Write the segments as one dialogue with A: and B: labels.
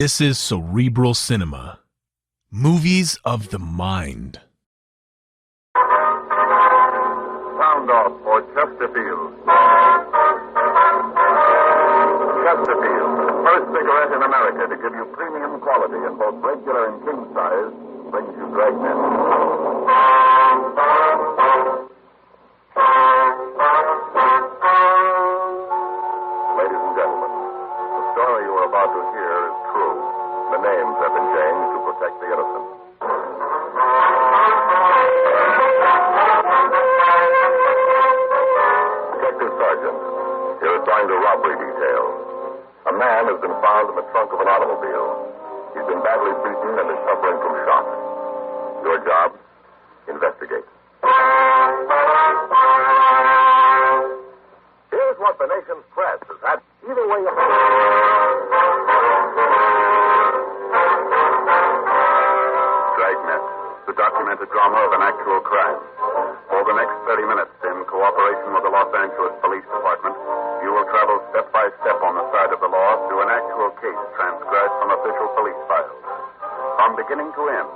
A: This is Cerebral Cinema. Movies of the mind.
B: Sound off for Chesterfield. Chesterfield, the first cigarette in America to give you premium quality in both regular and king size, brings you Dragnet. Ladies and gentlemen, the story you are about to hear is true. The names have been changed to protect the innocent. Detective Sergeant, you're assigned to robbery detail. A man has been found in the trunk of an automobile. He's been badly beaten and is suffering from shock. Your job? Investigate. Here's what the nation's press has had either way you... Dragnet, the documented drama of an actual crime. For the next 30 minutes, in cooperation with the Los Angeles Police Department, you will travel step by step on the side of the law through an actual case transcribed from official police files. From beginning to end,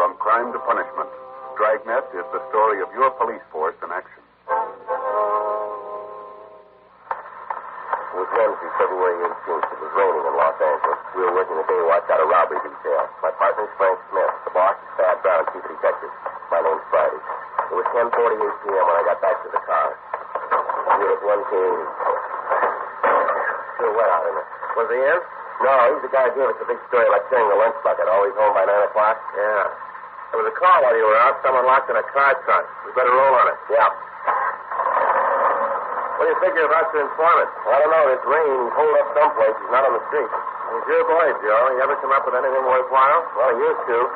B: from crime to punishment, Dragnet is the story of your police force in action.
C: It was Wednesday, February 18th. It was raining in Los Angeles. We were working the day watch out of robbery detail. My partner's Frank Smith. The boss is Thad Brown, chief detective. My name's Friday. It was 10:48 p.m. when I got back to the car. We were at 180. Still wet out in it. Was he in? No, he's the guy who gave us the big story about carrying the lunch bucket. Always home by 9 o'clock. Yeah. There was a call while you were out. Someone locked in a car trunk. We better roll on it. Yeah. What do you figure about your informant? I don't know. It's rain. He's holed up someplace. He's not on the street. He's your boy, Joe. You ever come up with anything worthwhile? Well, he used to.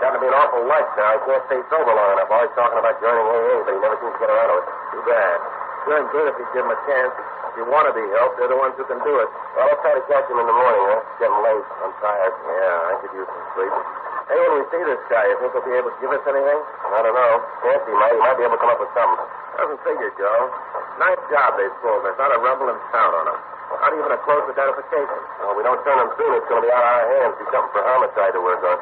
C: Got to be an awful light now. He can't stay sober long enough. Always talking about joining AA, but he never seems to get around to it. Too bad. Doing good if you give him a chance. If you want to be helped, they're the ones who can do it. Well, I'll try to catch him in the morning, huh? It's getting late. I'm tired. Yeah, I could use some sleep. Hey, when we see this guy, you think he'll be able to give us anything? I don't know. Fancy might. He might be able to come up with something. Doesn't figure, Joe. Nice job they pulled. There's not a rebel in town on him. Not even a close identification. Well, we don't turn him soon. It's going to be out of our hands. Be something for homicide to work on.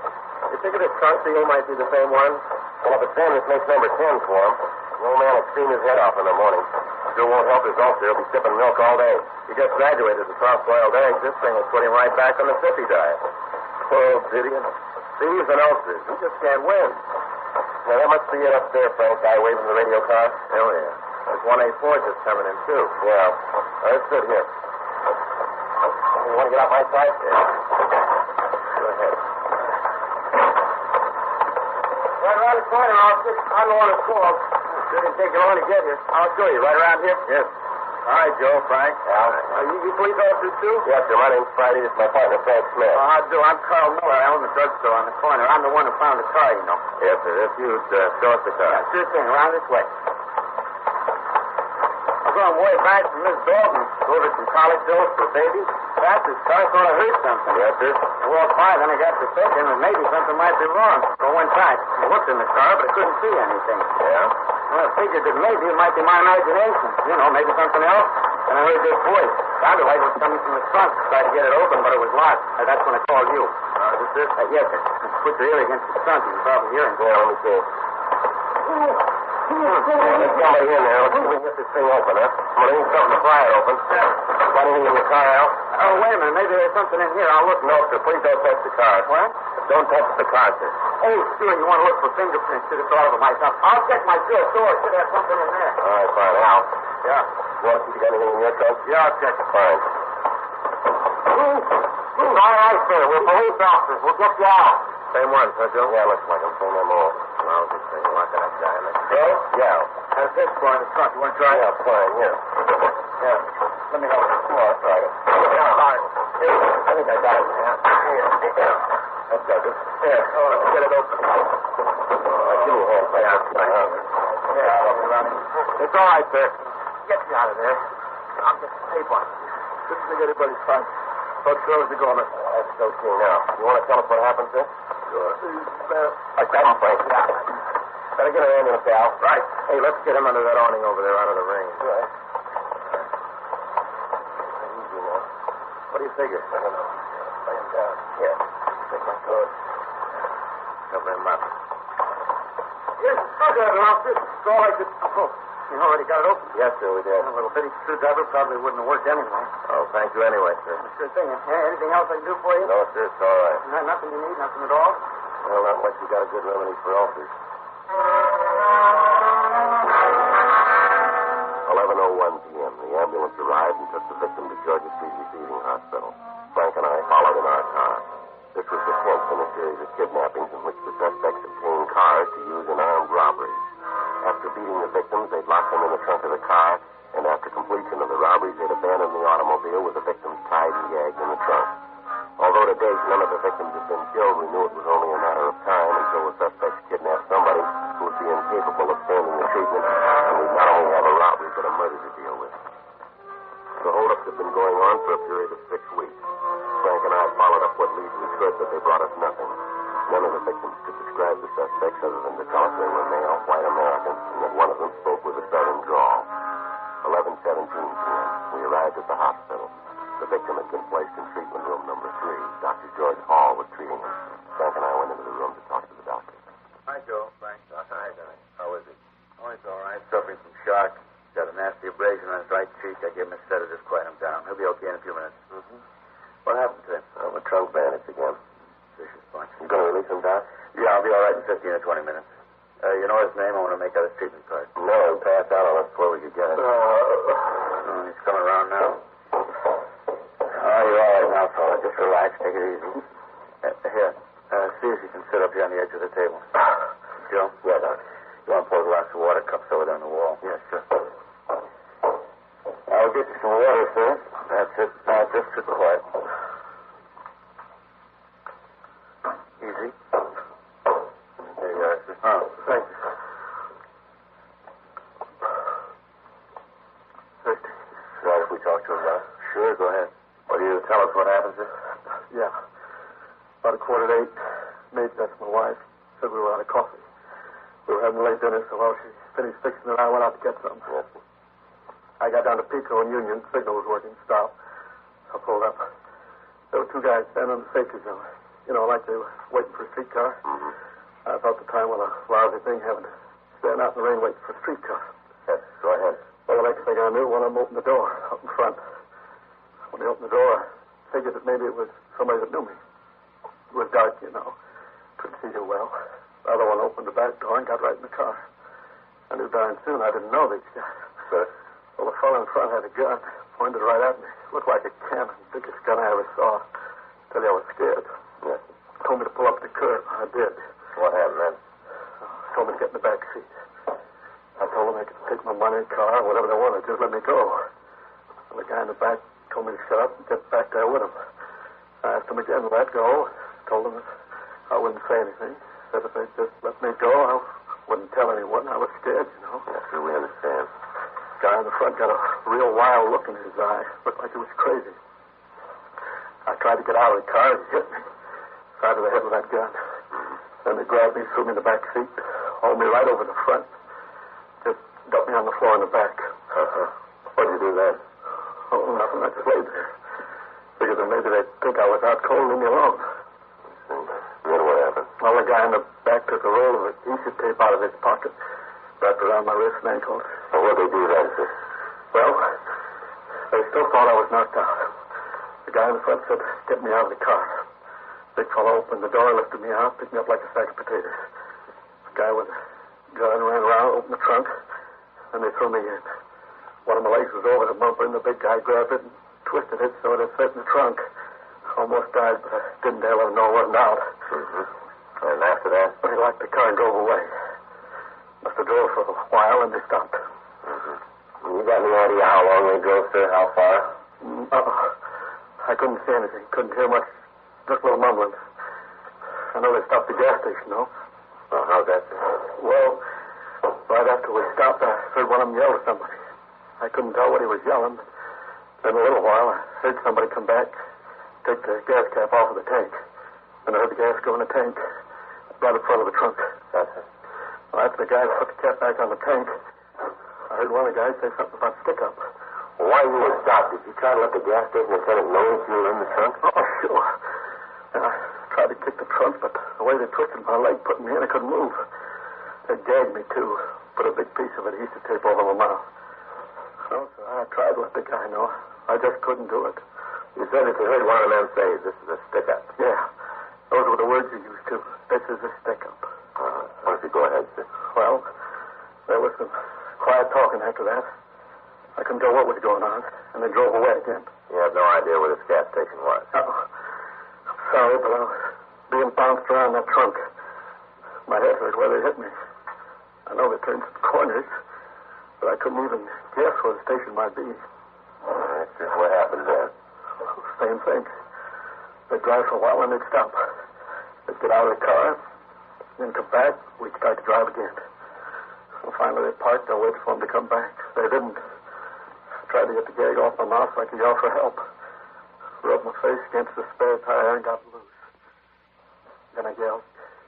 C: You figure this trunk deal might be the same one? Well, if it's then, this makes number 10 for him. The old man will scream his head off in the morning. Still won't help his ulcer. He'll be sipping milk all day. He just graduated with soft-boiled eggs. This thing will put him right back on the sippy diet. Poor old idiot. Thieves and ulcers. He just can't win. Now, that must be it up there, Frank. Guy waving the radio car. Oh, yeah. There's 1A4 just coming in, too. Yeah. Let's sit here. You want to get off my side? Yeah. Go ahead. Right around the corner, officer. I'm the one who called. Didn't take you long to get here. I'll show you. Right around here? Yes. All right, Joe, Frank. Yeah. You police officers, too? Yes, sir. My name's Friday. This is my partner, Frank Smith. How do? I'm Carl Miller. I own the drugstore on the corner. I'm the one who found the car, you know. Yes, sir. If you'd show us the car. Yeah, sure thing. Around this way. I'm going way back from Miss Dalton. Over some college bills for babies. Perhaps this car sort of hurt something. Yes, sir. I walked by, then I got to thinking that maybe something might be wrong. So I went back. I looked in the car, but I couldn't see anything. Yeah? Well, I figured that maybe it might be my imagination. You know, maybe something else. And I heard this voice. Sounded like it was coming from the front. Tried to get it open, but it was locked. That's when I called you. This? Yes, sir. Put your ear against the front. You can probably hear him. Yeah, let me see. There's somebody in there. Let's see if we can get this thing open, huh? Well, there ain't something to pry it open. Got anything in the car, Al? Oh, wait a minute. Maybe there's something in here. I'll look. No, sir. Please don't touch the car. What? Don't touch the car, sir. Oh, sure. You want to look for fingerprints. Should have thought of it myself. I'll check my drawer. Should have something in there. All right, fine. Al? Yeah. You want to see if you got anything in your trunk? Yeah, I'll check it. Fine. All right, sir. We're police officers. We'll get you out. Same one, huh, Joe? Yeah, looks like him. Same MO. Well, this thing. Lock that guy in there. Joe? Yeah. There's this boy in the trunk. You want to try it? Yeah, fine. Here. Yeah. Let me help you. Come on, try it. Yeah, all right. Here. I think I got it. Yeah. Here. That's good. Here. Oh, let's get it open. Give me a hand. Yeah, I'll help you around. It's all right, sir. Get you out of there. I'll get the tape on. Couldn't think anybody's fun. But close the government. That's okay now. You want to tell us what happened, sir? Sure. I got him, Frank. Yeah. Better get an ambulance, Al. Right. Hey, let's get him under that awning over there out of the rain. Right. Easy now. What do you figure? I don't know. Lay him down. Here. Take my coat. Cover him up.
D: Yes, I got it, officer. It's all I could... Oh, you already got it open?
C: Yes, sir, we did.
D: A little bitty screwdriver probably wouldn't have worked anyway.
C: Oh, thank you anyway, sir.
D: Sure thing. Anything else I can do for you?
C: No, sir, it's all right.
D: Nothing you need? Nothing at all?
C: Well, not unless you got a good remedy for ulcers. 11:01 p.m. The ambulance arrived and took the victim to Georgia Street Receiving Hospital. Frank and I followed in our car. This was the 10th in a series of kidnappings in which the suspects obtained cars to use in armed robberies. After beating the victims, they'd lock them in the trunk of the car, and after completion of the robberies, they'd abandon the automobile with the victims tied and gagged in the trunk. Although to date none of the victims had been killed, we knew it was only a matter of time until the suspects kidnapped somebody who would be incapable of standing the treatment, and we'd not only have a robbery but a murder to deal with. The holdups had been going on for a period of 6 weeks. Frank and I followed up what leads we could, but they brought us nothing. None of the victims could describe the suspects other than to tell us they were male, white Americans, and that one of them spoke with a southern drawl. 11:17 p.m. We arrived at the hospital. The victim had been placed in treatment room number 3. Dr. George Hall was treating him. Frank and I went into the room to talk to the doctor. Hi, Joe. Frank. Hi, Johnny. How is he? Oh, he's all right. Suffering from shock. Got a nasty abrasion on his right cheek. I gave him a sedative to quiet him down. He'll be okay in a few minutes. Mm-hmm. What happened to him? A trunk bandage again. Vicious bunch. You going to release him, Doc? Yeah, I'll be all right in 15 or 20 minutes. You know his name? I want to make out his treatment card. No, he passed out on us before we could get it. He's coming around now. Oh, you're all right now, fella. Just relax. Take it easy. Here. See if you can sit up here on the edge of the table. Joe? Yeah, Doc. You want to pour a glass of water? Cups over there on the wall. Yeah, sure. I'll get you some water, sir. That's it. Now, just sit quiet. Easy. There you are, sir. Oh, thank you. Thirsty. Right, if we talk to him now? Sure, go ahead. Will you tell us what happened, sir?
D: Yeah. About 7:45, Maid, that's my wife, said we were out of coffee. We were having late dinner, so while she finished fixing it, I went out to get some.
C: Yes.
D: I got down to Pico and Union. Signal was working. Stop. I pulled up. There were 2 guys standing on the safety zone. You know, like they were waiting for a streetcar.
C: Mm-hmm.
D: I thought the time was a lousy thing having to stand out in the rain waiting for a streetcar.
C: Yes, go ahead.
D: Well, the next thing I knew, one of them opened the door up in front. When he opened the door, I figured that maybe it was somebody that knew me. It was dark, you know. Couldn't see too well. The other one opened the back door and got right in the car. I knew darn soon I didn't know these guys.
C: Sir?
D: Well, the fellow in front had a gun, pointed right at me. Looked like a cannon. Biggest gun I ever saw. Tell you I was scared.
C: Yes.
D: Told me to pull up the curb. I did.
C: What happened then?
D: Told me to get in the back seat. I told them they could take my money, car, whatever they wanted. Just let me go. Well, the guy in the back told me to shut up and get back there with him. I asked him again to let go. Told him that I wouldn't say anything. Said if they'd just let me go, I wouldn't tell anyone. I was scared, you know.
C: Yes, sir, we understand.
D: The guy in the front got a real wild look in his eye. Looked like he was crazy. I tried to get out of the car. He hit me. Side of the head with that gun. Then they grabbed me, threw me in the back seat, hauled me right over the front. Just dumped me on the floor in the back.
C: What'd you do then?
D: Oh, nothing. I just laid there. Figured that maybe they'd think I was out cold and leave me alone.
C: Then what happened?
D: Well, the guy in the back took a roll of adhesive tape out of his pocket, wrapped around my wrists and ankles.
C: Well, what'd they do then, sir?
D: Well, they still thought I was knocked out. The guy in the front said, get me out of the car. Big fellow opened the door, lifted me out, picked me up like a sack of potatoes. The guy with the gun ran around, opened the trunk, and they threw me in. One of my legs was over the bumper, and the big guy grabbed it and twisted it so it fit in the trunk. Almost died, but I didn't dare let him know it wasn't out.
C: Mm-hmm. And after that?
D: But he locked the car and drove away. Must have drove for a while, and they stopped.
C: Mm-hmm. You got any idea how long they drove, sir? How far?
D: I couldn't see anything. Couldn't hear much. Just a little mumbling. I know they stopped the gas station, though.
C: Well, how's that, sir?
D: Well, right after we stopped, I heard one of them yell at somebody. I couldn't tell what he was yelling. Then a little while, I heard somebody come back, take the gas cap off of the tank. Then I heard the gas go in the tank, right in front of the trunk.
C: That's it.
D: Well, after the guy put the cap back on the tank, I heard one of the guys say something about stick-up.
C: Well, why you were stopped? Did you try to let the gas station attendant know that you were in the trunk?
D: Oh, sure. kick the trunk, but the way they twisted my leg, putting me in, I couldn't move. They gagged me, too. Put a big piece of adhesive tape over my mouth. So I tried to let the guy know. I just couldn't do it.
C: You said that you heard one of the men say, this is a stick-up.
D: Yeah. Those were the words you used, too. This is a stick-up.
C: Why don't you go ahead, sir?
D: Well, there was some quiet talking after that. I couldn't tell what was going on, and they drove away again.
C: You have no idea where this gas station was?
D: No. I'm sorry, but I was being bounced around that trunk. My head hurt where they hit me. I know they turned some corners, but I couldn't even guess where the station might be.
C: All right, sir. What happened then?
D: Same thing. They'd drive for a while and they'd stop. They'd get out of the car, then come back. We'd start to drive again. So finally they parked. I waited for them to come back. They didn't. I tried to get the gag off my mouth so I could yell for help. Rubbed my face against the spare tire and got loose. Then I yelled,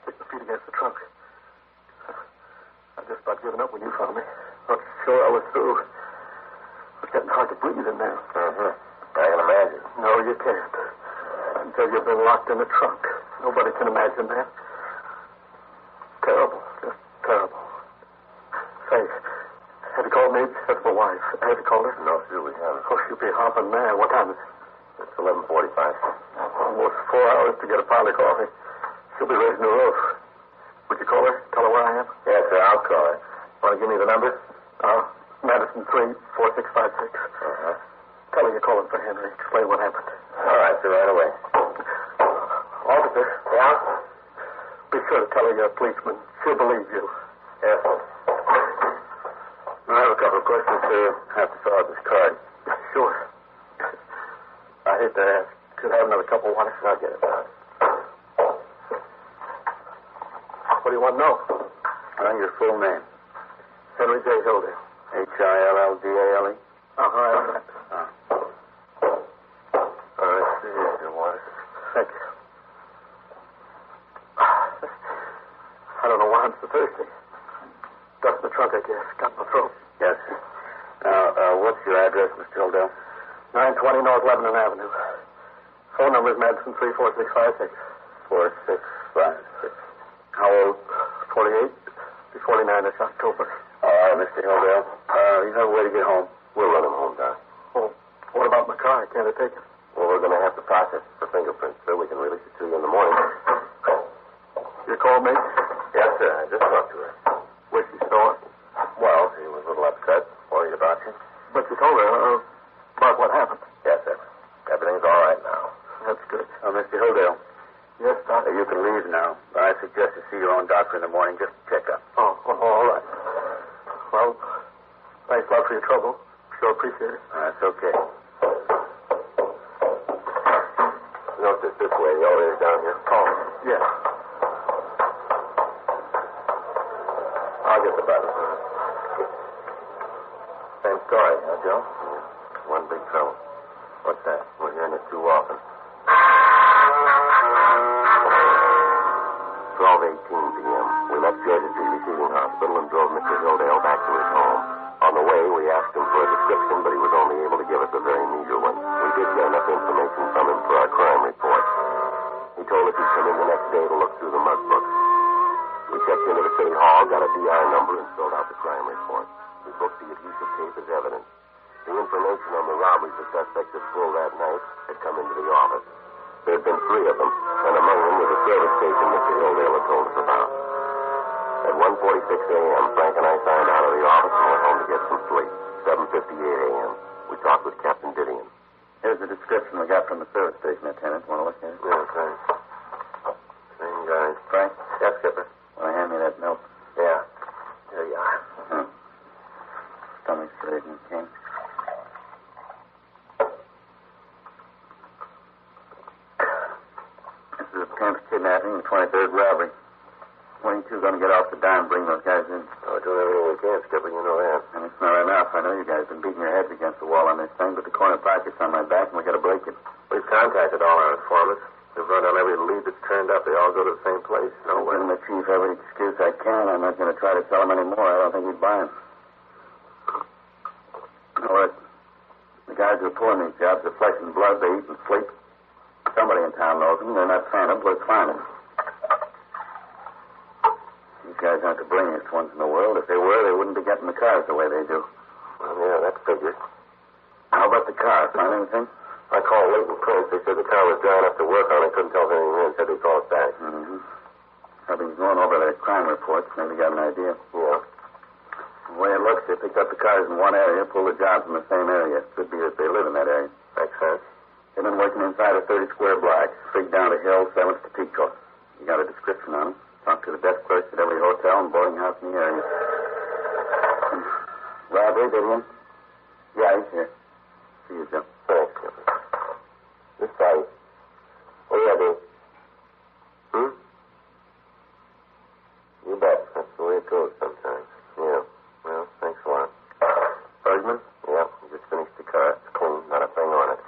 D: kicked my feet against the trunk. I just about given up when you found me. Not sure I was through. It was getting hard to breathe in there.
C: Mm-hmm. I can imagine.
D: No, you can't. Until you've been locked in the trunk. Nobody can imagine that. Terrible. Just terrible. Say, have you called me? That's my wife. Have you called her?
C: No, sir, we haven't.
D: Oh, she'll be hopping mad. What time is it?
C: It's 11:45.
D: Almost 4 hours to get a pile of coffee. She'll be raising the roof. Would you call her? Tell her where I am?
C: Yes, sir, I'll call her. Want to give me the number?
D: Madison 34656.
C: Uh-huh.
D: Tell her you're calling for Henry. Explain what happened.
C: All right, sir, right away.
D: Officer.
C: Yeah?
D: Be sure to tell her you're a policeman. She'll believe you.
C: Yes, sir. I have a couple of questions, sir. I have to fill out this card.
D: Sure. I hate to ask. Could I have another cup of water?
C: I'll get it.
D: What do you want to know?
C: Your full name.
D: Henry J. Hilldale.
C: Hilldale?
D: Uh-huh, I have that.
C: All right, sir, here's your water.
D: Thank you. I don't know why I'm so thirsty. Dust in the trunk, I guess. Got my throat.
C: Yes, sir. Now, what's your address, Mr. Hilldale?
D: 920 North Lebanon Avenue. Phone number is Madison 34656.
C: 4656. How old?
D: 48. Be 49 this October.
C: All right, Mr. Hilldale. You have a way to get home. We'll run him home, Doc.
D: Well, what about my car? Can't I take it?
C: Well, we're going to have to process it for fingerprints, sir. We can release it to you in the morning.
D: You called me?
C: Yes, sir. I just talked to her.
D: Was she sore?
C: Well, she was a little upset. Worried about you.
D: But you told her about what happened.
C: Yes, sir. Everything's all right now.
D: That's good.
C: Mr. Hilldale.
D: Yes, Doctor.
C: You can leave now. I suggest you see your own doctor in the morning just to check up.
D: Oh, all right. Well, thanks a lot for your trouble. Sure appreciate it.
C: That's okay. No, it's this way. The elevator's down here.
D: Oh, yeah.
C: I'll get the button. Same story, huh, Joe? Yeah. One big trouble. What's that? We're hearing it too often. 12:18 p.m. We left Georgia Street Receiving Hospital and drove Mr. Hilldale back to his home. On the way, we asked him for a description, but he was only able to give us a very meager one. We did get enough information from him for our crime report. He told us he'd come in the next day to look through the mug books. We checked into the city hall, got a DI number, and filled out the crime report. We booked the adhesive tape as evidence. The information on the robberies the suspect had pulled that night had come into the office. There had been 3 of them, and among them was a service station Mr. Hilldale had told us about. At 1:46 a.m., Frank and I signed out of the office and went home to get some sleep. 7:58 a.m. We talked with Captain Didion. Here's the description we got from the service station, Lieutenant. Want to look at it? Yeah, thanks. Same guy. Frank? Yes, Skipper. Want to hand me that milk? Yeah. Here you are. Stomach straight and king. This is a 10th kidnapping and 23rd robbery. 22 going to get off the dime and bring those guys in. Oh, do everything we can, Skipper. You know that. And it's not enough. I know you guys have been beating your heads against the wall on this thing, but the corner pocket's on my back, and we got to break it. We've contacted all our informants. We've run down every lead that's turned up. They all go to the same place. No way. I'm giving the chief every excuse I can. I'm not going to try to sell him any more. I don't think he'd buy him. You know what? The guys who are pulling these jobs are flesh and blood. They eat and sleep.
B: Somebody in town knows them. They're not phantoms. Let's find them. These guys aren't the brainiest ones in the world. If they were, they wouldn't be getting the cars the way they do.
C: Well, yeah, that figures.
B: How about the car? Find anything?
C: I called Leighton Prince. They said the car was dry enough to work on. I couldn't tell us anything in. Said they'd call us back.
B: Mm-hmm. I've been going over their crime reports. Maybe got an idea.
C: Yeah.
B: The way it looks, they picked up the cars in one area, pulled the jobs in the same area. Could be that they live in that area.
C: Makes sense.
B: They've been working inside a 30-square block, straight down a hill, 7th to Pico. You got a description on them. Talked to the desk clerks at every hotel and boarding house in the area. Robbery, did he? Yeah, he's here. See you, Joe.
C: Thanks, Skipper. This side. What do you do? You bet. That's the way it goes sometimes. Yeah. Well, thanks a lot. Bergman? Yeah, we just finished the car. It's clean. Not a thing on it.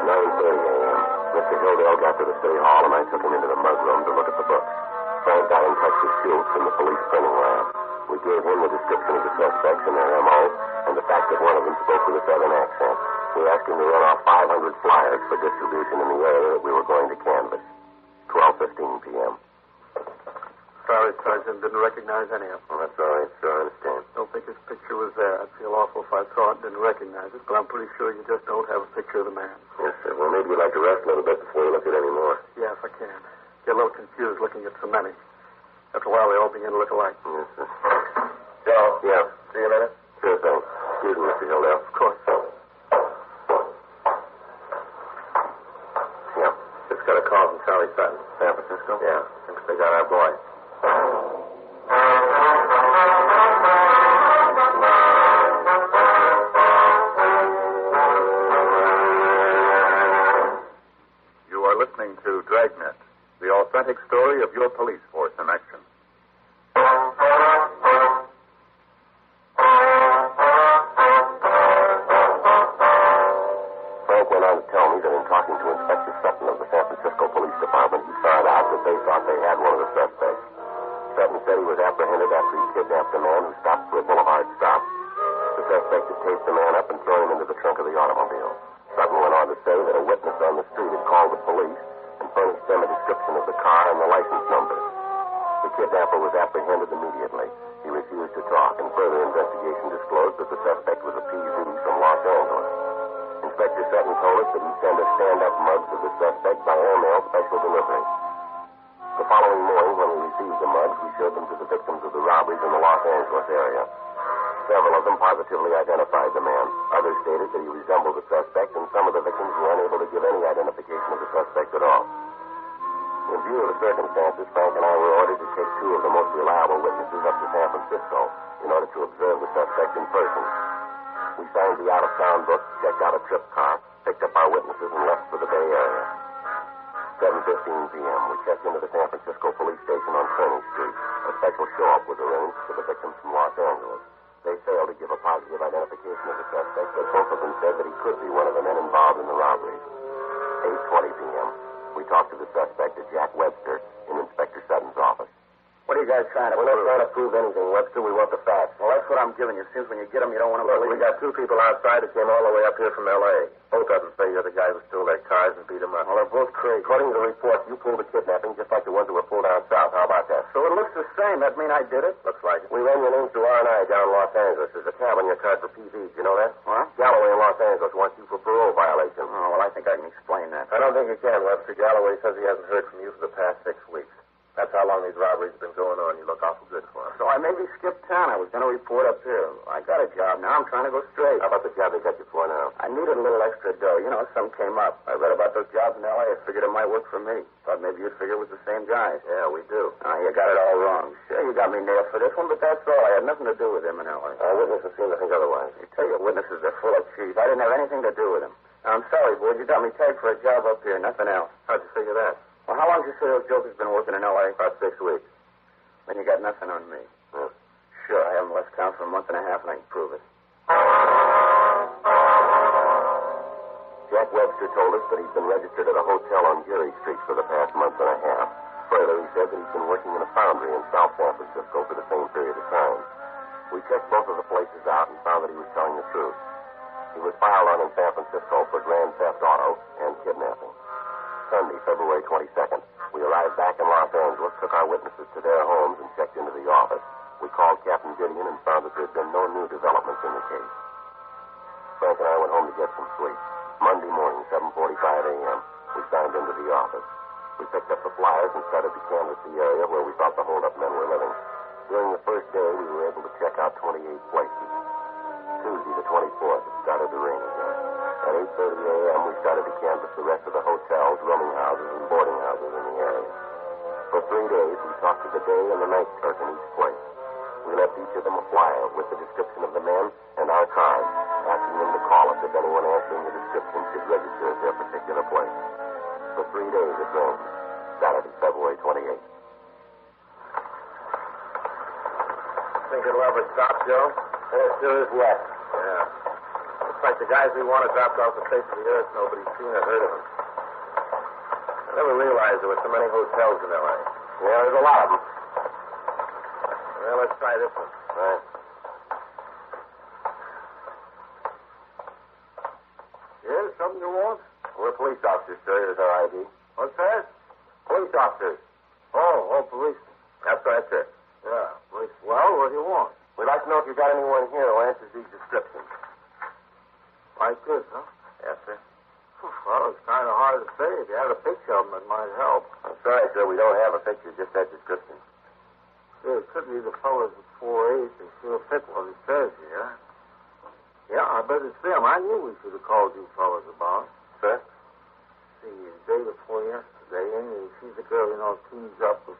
C: 9:30 a.m. Mr. Hildale got to the city hall, and I took him into the mug room to look at the books. Frank got in touch with Schultz from the police printing lab. We gave him the description of the suspects and their M.O., and the fact that one of them spoke with a southern accent. We asked him to run off 500 flyers for distribution in the area that we were going to canvass. 12:15 p.m.
D: Sorry, Sergeant. Didn't recognize any of them.
C: Well, that's all right, sir. I understand.
D: Don't think his picture was there. I'd feel awful if I saw it and didn't recognize it, but I'm pretty sure you just don't have a picture of the man.
C: Yes, sir. Well, maybe you'd like to rest a little bit before you look at any more.
D: Yeah, if I can. Get a little confused looking at so many. After a while, they all begin to look alike.
C: Yes, sir. Joe? Yeah. See you later? Sure thing. Excuse me, Mr. Hildale.
D: Of course.
C: Yeah. Just got a call from Charlie Sutton. San Francisco? Yeah. Thinks they got our boy.
B: You are listening to Dragnet, the authentic story of your police force in action.
C: Frank went on to tell me that in talking to Inspector Sutton of the San Francisco Police Department, he found out that they thought they had one of the suspects. Sutton said he was apprehended after he kidnapped a man who stopped for a boulevard stop. The suspect had taped the man up and thrown him into the trunk of the automobile. Sutton went on to say that a witness on the street had called the police and furnished them a description of the car and the license number. The kidnapper was apprehended immediately. He refused to talk, and further investigation disclosed that the suspect was a PV from Los Angeles. Inspector Sutton told us that he'd send us stand-up mugs of the suspect by airmail special delivery. The following morning, when we received the mugs, we showed them to the victims of the robberies in the Los Angeles area. Several of them positively identified the man. Others stated that he resembled the suspect, and some of the victims were unable to give any identification of the suspect at all. In view of the circumstances, Frank and I were ordered to take two of the most reliable witnesses up to San Francisco in order to observe the suspect in person. We signed the out-of-town book, checked out a trip car, picked up our witnesses, and left for the Bay Area. 7:15 p.m., we checked into the San Francisco police station on Kearny Street. A special show-up was arranged for the victims from Los Angeles. They failed to give a positive identification of the suspect, but both of them said that he could be one of the men involved in the robberies. 8:20 p.m., we talked to the suspect at Jack Webster in Inspector Sutton's office.
B: What are you guys trying to
C: We're not trying to prove anything, Webster. We want the facts.
B: Well, that's what I'm giving you. Seems when you get them, you don't want to
C: Look,
B: believe.
C: we got two people outside that came all the way up here from L.A. Both of them say you're the guy who stole their cars and beat them up.
B: Well, they're both crazy.
C: According to the report, you pulled the kidnapping just like the ones that were pulled down south. How about that?
B: So it looks the same. That mean I did it?
C: Looks like it. We ran your names through R&I down in Los Angeles. There's a tab on your card for PVs. You know that?
B: What?
C: Galloway in Los Angeles wants you for parole violation.
B: Oh, well, I think I can explain that.
C: I don't think you can, Webster. Galloway says he hasn't heard from you for the past 6 weeks. That's how long these robberies have been going on. You look awful good for him.
B: So I maybe skipped town. I was going to report up here. I got a job. Now I'm trying to go straight.
C: How about the job they got you for now?
B: I needed a little extra dough. You know, some came up. I read about those jobs in L.A. I figured it might work for me. Thought maybe you'd figure it was the same guys.
C: Yeah, we do.
B: You got it all wrong. Sure, you got me nailed for this one, but that's all. I had nothing to do with him in L.A.
C: Our witnesses seem to think otherwise.
B: You tell your witnesses they're full of cheese. I didn't have anything to do with him. Now, I'm sorry, boy. You got me tagged for a job up here. Nothing else.
C: How'd you figure that?
B: Well, how long did you say those jokers been working in L.A.?
C: About 6 weeks.
B: Then you got nothing on me.
C: Yeah.
B: Sure, I haven't left town for a month and a half, and I can prove it.
C: Jack Webster told us that he's been registered at a hotel on Geary Street for the past month and a half. Further, he said that he's been working in a foundry in South San Francisco for the same period of time. We checked both of the places out and found that he was telling the truth. He was filed on in San Francisco for grand theft auto and kidnapping. Sunday, February 22nd, we arrived back in Los Angeles, took our witnesses to their homes, and checked into the office. We called Captain Gideon and found that there had been no new developments in the case. Frank and I went home to get some sleep. Monday morning, 7:45 a.m., we signed into the office. We picked up the flyers and started to canvass the area where we thought the hold-up men were living. During the first day, we were able to check out 28 places. Tuesday, the 24th, it started to rain again. At 8:30 a.m., we started to canvass the rest of the hotels, rooming houses, and boarding houses in the area. For 3 days, we talked to the day and the night clerk in each place. We left each of them a flyer with the description of the men and our cards, asking them to call us if anyone answering the description should register at their particular place. For 3 days, it rained. Saturday, February 28th.
B: Think it'll ever stop, Joe?
C: As sure as yes.
B: Yeah. Looks like the guys we wanted dropped off the face of the earth. Nobody's seen or heard of them. I never realized there were so many hotels in L.A.
C: Yeah, there's a lot of them.
B: Well, let's try this one.
C: Right.
B: Yes, something you want?
C: We're police officers, sir. Here's our ID.
B: What's that?
C: Police officers.
B: Oh, police.
C: That's right, sir.
B: Yeah, police. Well, what do you want?
C: We'd like to know if you've got anyone here who answers these descriptions.
B: Like this, huh?
C: Yes, sir.
B: Well, it's kind of hard to say. If you had a picture of them, it might help.
C: I'm sorry, sir. We don't have a picture, just that description.
B: Yeah, it could be the fellas at 4-8. They sure fit what it says here. Yeah, I bet it's them. I knew we should have called you fellas about.
C: Sir?
B: See, the day before yesterday, Amy, she's the girl, teams up with.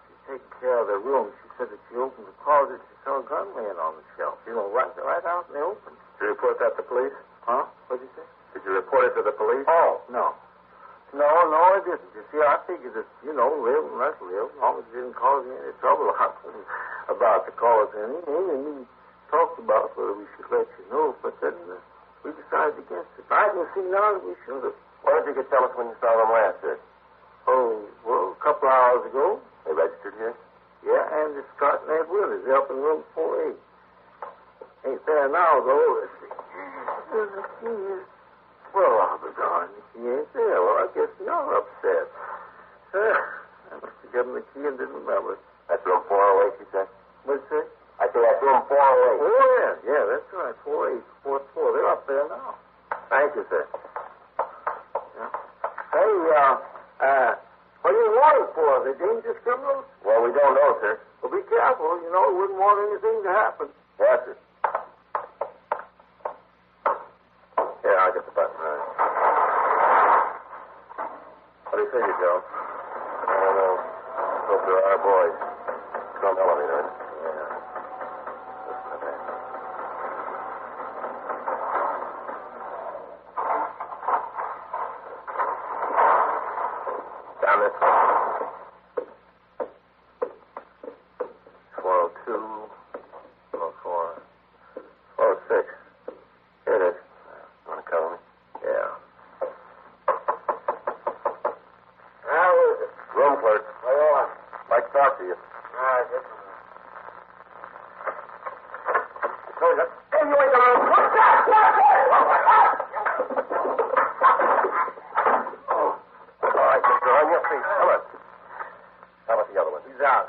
B: She's taking care of their room. She said that she opened the closet. She saw a gun laying on the shelf. Right out in the open.
C: Did you report that to police?
B: Huh? What'd you say?
C: Did you report it to the police?
B: Oh, no. No, I didn't. You see, I figured that, live and let live. As long as it didn't cause me any trouble. I wasn't about to call us any. Amy and me talked about whether we should let you know, but then we decided against it. I didn't see none. We should have.
C: Why don't you tell us when you saw them last, sir?
B: Oh, well, a couple of hours ago.
C: They registered here?
B: Yeah, and it's Dragnet Big Brain. They're up in room 4-8. Ain't there now, though. Let's see. There's a key here. Well, I'll be darned if he ain't there. Well, I guess you're upset. I must have given the key and didn't remember it.
C: That's room 408, you said?
B: What'd you say?
C: I say that's room 408.
B: Oh, yeah, that's right. 4-8, 4-4. They're up there now.
C: Thank you, sir.
B: Yeah. Hey, what are you wanted for? Are they dangerous criminals?
C: Well, we don't know, sir.
B: Well, be careful. We wouldn't want anything to happen.
C: Yes, sir. Here, I'll get the button. All right. What do you figure, Joe? I don't know. Hope there are boys. Some elevator. Yeah. Listen to that. Down this way. 402, 404, 406. Here it is. Want to cover me? Yeah.
B: How is it?
C: Room clerk.
B: What do you want?
C: I'd like to talk to you.
B: All right, get some.
C: Hey, you ain't gonna... All right, mister, on your feet. Come on. How about the other one?
B: He's out.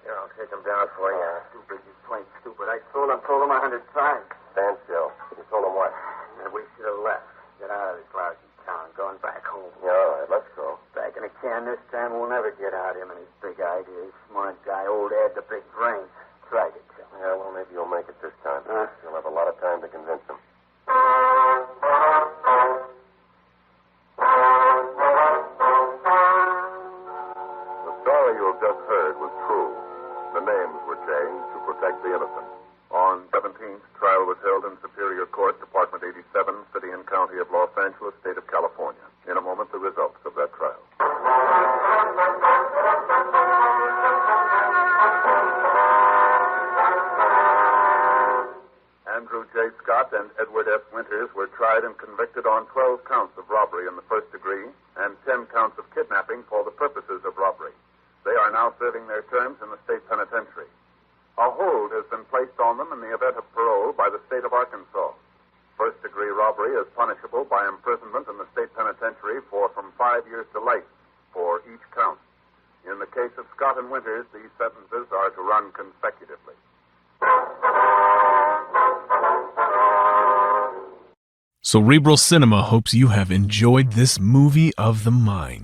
B: Here, I'll take him down for you. Stupid. He's plain stupid. I told him 100 times.
C: Stand still. You told him what?
B: Yeah, we should have left. Get out of this lousy town. Going back home.
C: Yeah, all right, let's go.
B: Back in the can this time. We'll never get out him and his big ideas. Smart guy. Old Ed, the big brain. Tried to tell him.
C: Yeah, well, maybe you'll make it this time. You'll have a lot of time to convince him.
E: The story you have just heard was true. The names were changed to protect the innocent. On 17th, trial was held in Superior Court, Department 87, City and County of Los Angeles, State of California. In a moment, the results of that trial. Andrew J. Scott and Edward F. Winters were tried and convicted on 12 counts of robbery in the first degree and 10 counts of kidnapping for the purposes of robbery. They are now serving their terms in the state penitentiary.
B: A hold has been placed on them in the event of parole by the state of Arkansas. First-degree robbery is punishable by imprisonment in the state penitentiary for from 5 years to life for each count. In the case of Scott and Winters, these sentences are to run consecutively.
A: Cerebral Cinema hopes you have enjoyed this movie of the mind.